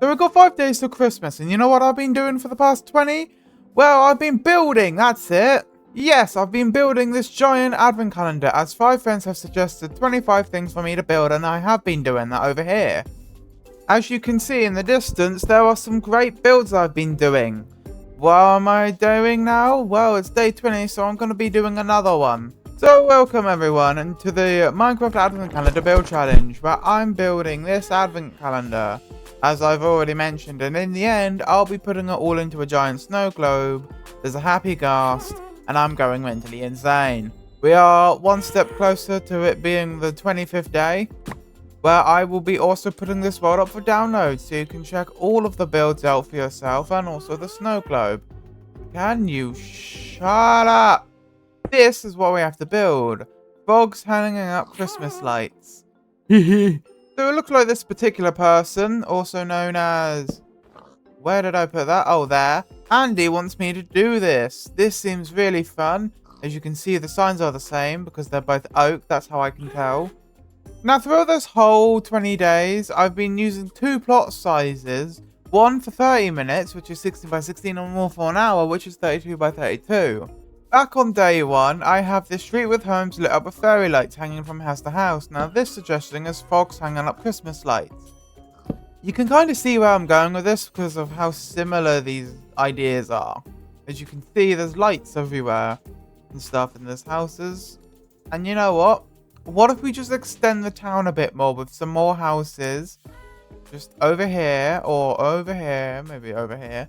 So we've got 5 days till Christmas, and you know what I've been doing for the past 20? Well, I've been building, that's it. Yes, I've been building this giant advent calendar, as 5 friends have suggested 25 things for me to build, and I have been doing that over here. As you can see in the distance, there are some great builds I've been doing. What am I doing now? Well, it's day 20, so I'm going to be doing another one. So welcome everyone to the Minecraft Advent Calendar Build Challenge, where I'm building this advent calendar, as I've already mentioned, and in the end, I'll be putting it all into a giant snow globe. There's a happy ghast, and I'm going mentally insane. We are one step closer to it being the 25th day, where I will be also putting this world up for download, so you can check all of the builds out for yourself, and also the snow globe. Can you shut up? This is what we have to build. Frogs hanging up Christmas lights. So it looks like this particular person, also known as... Where did I put that? Oh, there. Andy wants me to do this. This seems really fun. As you can see, the signs are the same because they're both oak. That's how I can tell. Now, throughout this whole 20 days, I've been using 2 plot sizes. One for 30 minutes, which is 16 by 16, and one for an hour, which is 32 by 32. Back on day 1, I have this street with homes lit up with fairy lights hanging from house to house. Now this suggestion is fogs hanging up Christmas lights. You can kind of see where I'm going with this because of how similar these ideas are. As you can see, there's lights everywhere and stuff in these houses. And you know what? What if we just extend the town a bit more with some more houses? Just over here or over here, maybe over here.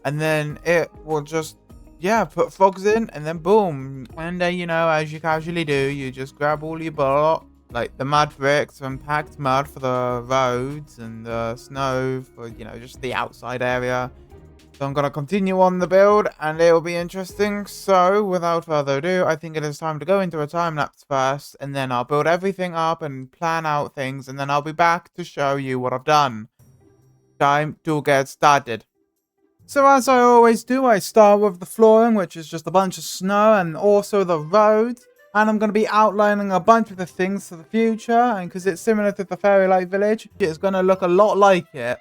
And then it will just... yeah, put frogs in, and then boom. And you know, as you casually do, you just grab all your block, like the mud bricks and packed mud for the roads, and the snow for, you know, just the outside area. So I'm going to continue on the build, and it will be interesting. So, without further ado, I think it is time to go into a time-lapse first, and then I'll build everything up and plan out things, and then I'll be back to show you what I've done. Time to get started. So as I always do, I start with the flooring, which is just a bunch of snow, and also the roads. And I'm going to be outlining a bunch of the things for the future, and because it's similar to the Fairy Light Village, it's going to look a lot like it.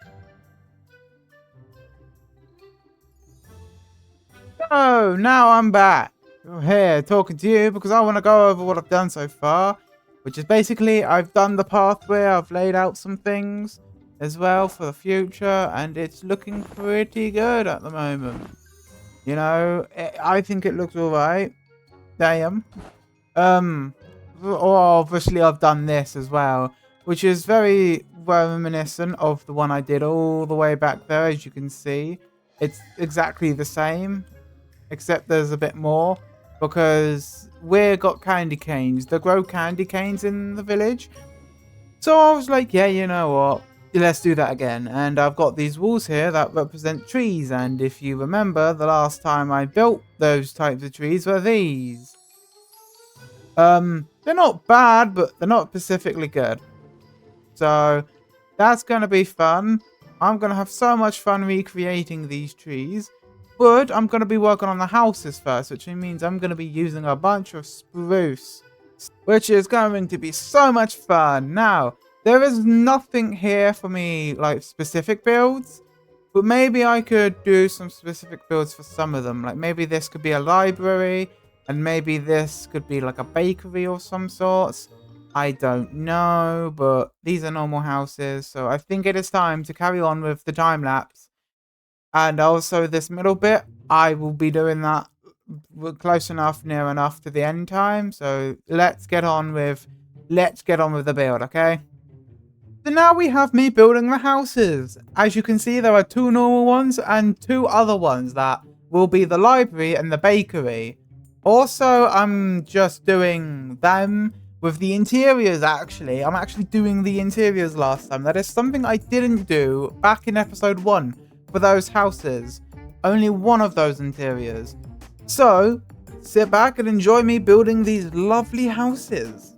So, now I'm back here talking to you because I want to go over what I've done so far, which is basically I've done the pathway, I've laid out some things as well for the future, and it's looking pretty good at the moment. You know, I think it looks alright. Damn. Obviously I've done this as well, which is very reminiscent of the one I did all the way back there. As you can see, it's exactly the same, except there's a bit more, because we've got candy canes. They grow candy canes in the village. So I was like, yeah, you know what? Let's do that again. And I've got these walls here that represent trees, and if you remember, the last time I built those types of trees were these. They're not bad, but they're not specifically good. So that's going to be fun. I'm going to have so much fun recreating these trees. But I'm going to be working on the houses first, which means I'm going to be using a bunch of spruce, which is going to be so much fun. Now, there is nothing here for me, like specific builds, but maybe I could do some specific builds for some of them. Like maybe this could be a library, and maybe this could be like a bakery or some sorts. I don't know, but these are normal houses, so I think it is time to carry on with the time lapse. And also this middle bit, I will be doing that close enough, near enough to the end time. So let's get on with the build, okay? So now we have me building the houses. As you can see, there are 2 normal ones and 2 other ones that will be the library and the bakery. Also, I'm just doing them with the interiors, actually. I'm actually doing the interiors last time. That is something I didn't do back in episode 1 for those houses. Only one of those interiors. So, sit back and enjoy me building these lovely houses.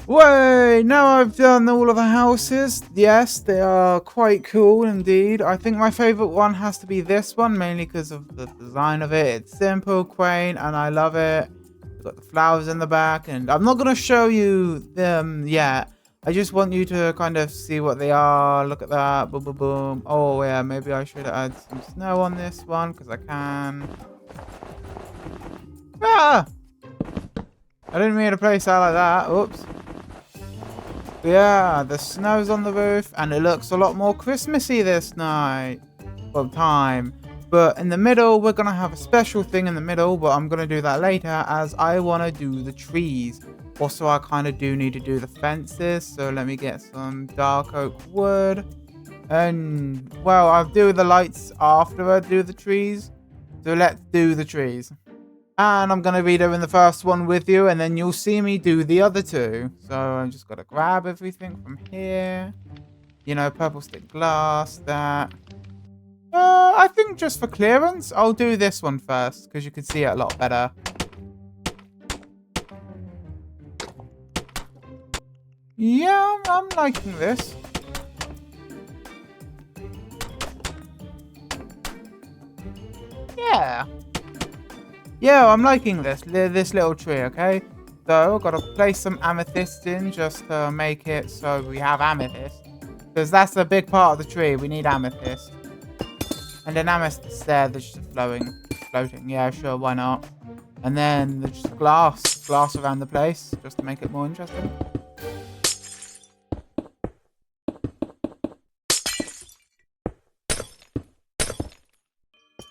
Way! Now I've done all of the houses. Yes, they are quite cool indeed. I think my favourite one has to be this one, mainly because of the design of it. It's simple, quaint, and I love it. We've got the flowers in the back, and I'm not going to show you them yet, I just want you to kind of see what they are. Look at that. Boom, boom, boom. Oh, yeah. Maybe I should add some snow on this one because I can. Ah! I didn't mean to place that like that. Oops. Yeah, the snow's on the roof and it looks a lot more Christmassy this night. Well, time. But in the middle, we're going to have a special thing in the middle, but I'm going to do that later as I want to do the trees. Also, I kind of do need to do the fences, so let me get some dark oak wood. And, well, I'll do the lights after I do the trees. So let's do the trees. And I'm going to be doing the first one with you, and then you'll see me do the other two. So I'm just got to grab everything from here. You know, purple stick glass, that. I think just for clearance, I'll do this one first, because you can see it a lot better. Yeah, I'm liking this. Yeah. Yeah, I'm liking this little tree, okay? So, I've got to place some amethyst in just to make it so we have amethyst. Because that's a big part of the tree, we need amethyst. And then amethyst there, there's just floating. Yeah, sure, why not? And then there's just glass around the place, just to make it more interesting.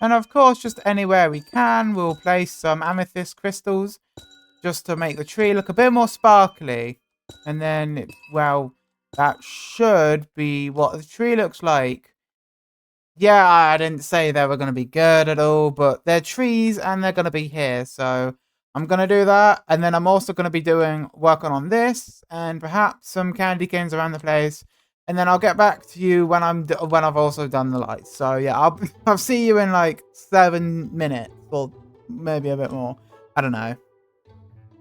And of course, just anywhere we can, we'll place some amethyst crystals just to make the tree look a bit more sparkly. And then, well, that should be what the tree looks like. Yeah, I didn't say they were going to be good at all, but they're trees and they're going to be here. So I'm going to do that. And then I'm also going to be working on this and perhaps some candy canes around the place. And then I'll get back to you when I've also done the lights. So yeah, I'll see you in like 7 minutes or maybe a bit more. I don't know.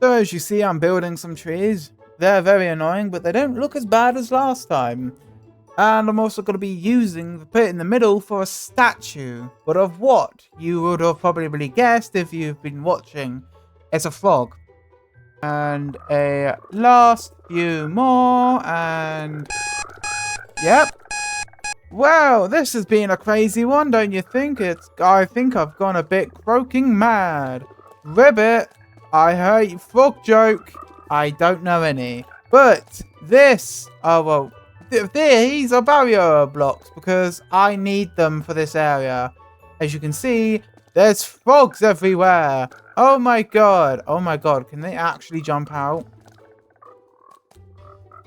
So as you see, I'm building some trees. They're very annoying, but they don't look as bad as last time. And I'm also going to be using the bit in the middle for a statue. But of what? You would have probably guessed if you've been watching. It's a frog. And a last few more. And yep. Well, this has been a crazy one, don't you think? I think I've gone a bit croaking mad. Ribbit, I heard your frog joke. I don't know any. But this, oh well, these are barrier blocks because I need them for this area. As you can see, there's frogs everywhere. Oh my god. Oh my god. Can they actually jump out?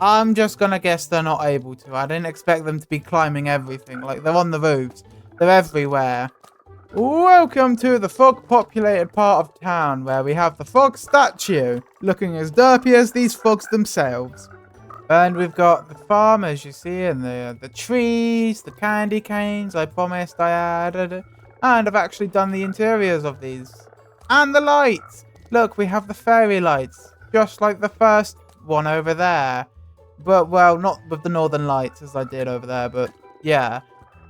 I'm just gonna guess they're not able to. I didn't expect them to be climbing everything. Like, they're on the roofs. They're everywhere. Welcome to the frog-populated part of town where we have the frog statue looking as derpy as these frogs themselves. And we've got the farm, as you see, and the trees, the candy canes I promised I added. And I've actually done the interiors of these. And the lights! Look, we have the fairy lights, just like the first one over there. But, well, not with the northern lights as I did over there, but yeah.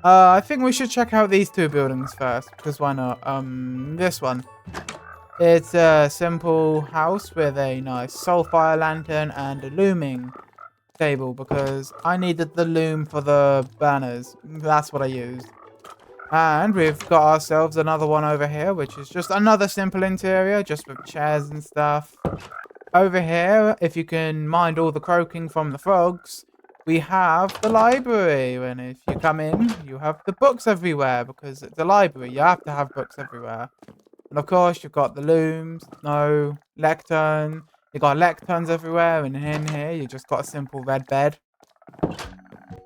I think we should check out these two buildings first, because why not? This one. It's a simple house with a nice soulfire lantern and a looming table, because I needed the loom for the banners. That's what I used. And we've got ourselves another one over here, which is just another simple interior, just with chairs and stuff. Over here, if you can mind all the croaking from the frogs, we have the library. And if you come in, you have the books everywhere, because it's a library. You have to have books everywhere. And of course, you've got the looms, lectern. You've got lecterns everywhere, and in here, you just got a simple red bed.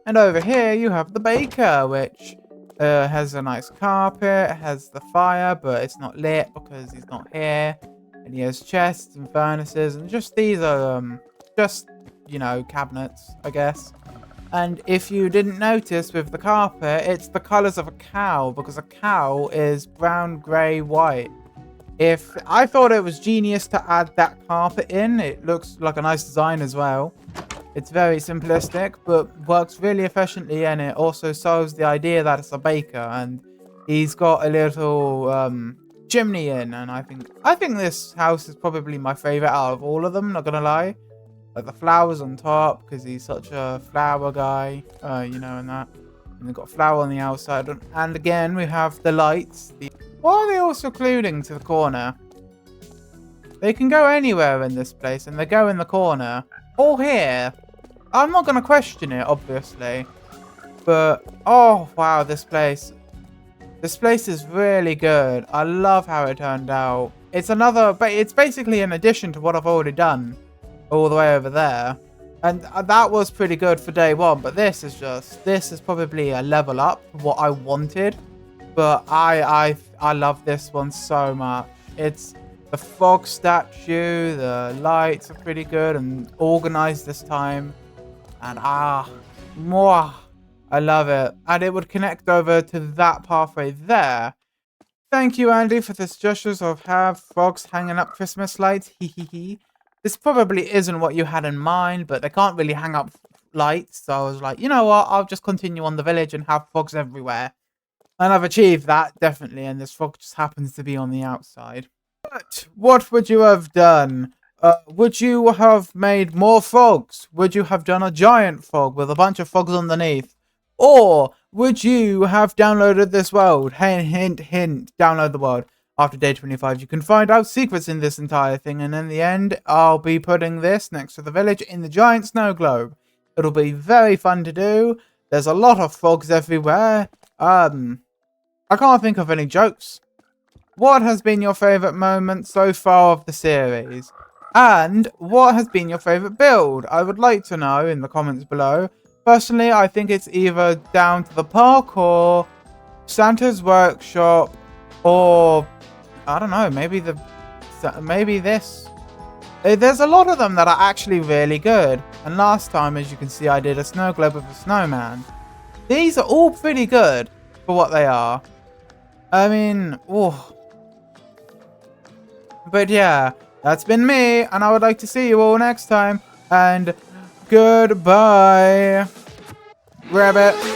And over here, you have the baker, which has a nice carpet, has the fire, but it's not lit because he's not here. And he has chests and furnaces, and just these are, just, you know, cabinets, I guess. And if you didn't notice with the carpet, it's the colours of a cow, because a cow is brown, grey, white. I thought it was genius to add that carpet in. It looks like a nice design as well. It's very simplistic, but works really efficiently, and it also solves the idea that it's a baker, and he's got a little chimney in, and I think this house is probably my favourite out of all of them, not gonna lie. Like the flowers on top, because he's such a flower guy, you know, and that. And they've got flower on the outside. And again, we have the lights. Why are they all secluding to the corner? They can go anywhere in this place, and they go in the corner. Or here. I'm not going to question it, obviously. But, oh, wow, this place. This place is really good. I love how it turned out. It's it's basically an addition to what I've already done. All the way over there. And that was pretty good for day one. But this is probably a level up from what I wanted. But I love this one so much. It's the fog statue. The lights are pretty good and organized this time. And more. I love it. And it would connect over to that pathway there. Thank you, Andy, for the suggestions of have frogs hanging up Christmas lights. Hee. This probably isn't what you had in mind, but they can't really hang up lights. So I was like, you know what? I'll just continue on the village and have frogs everywhere. And I've achieved that, definitely. And this frog just happens to be on the outside. But what would you have done? Would you have made more frogs? Would you have done a giant frog with a bunch of frogs underneath? Or would you have downloaded this world? Hint, hint, download the world. After day 25, you can find out secrets in this entire thing. And in the end, I'll be putting this next to the village in the giant snow globe. It'll be very fun to do. There's a lot of frogs everywhere. I can't think of any jokes. What has been your favourite moment so far of the series? And what has been your favourite build? I would like to know in the comments below. Personally, I think it's either down to the parkour, Santa's workshop, or I don't know, maybe this. There's a lot of them that are actually really good. And last time, as you can see, I did a snow globe with a snowman. These are all pretty good for what they are. I mean, oh. But yeah, that's been me, and I would like to see you all next time. And goodbye, Rabbit.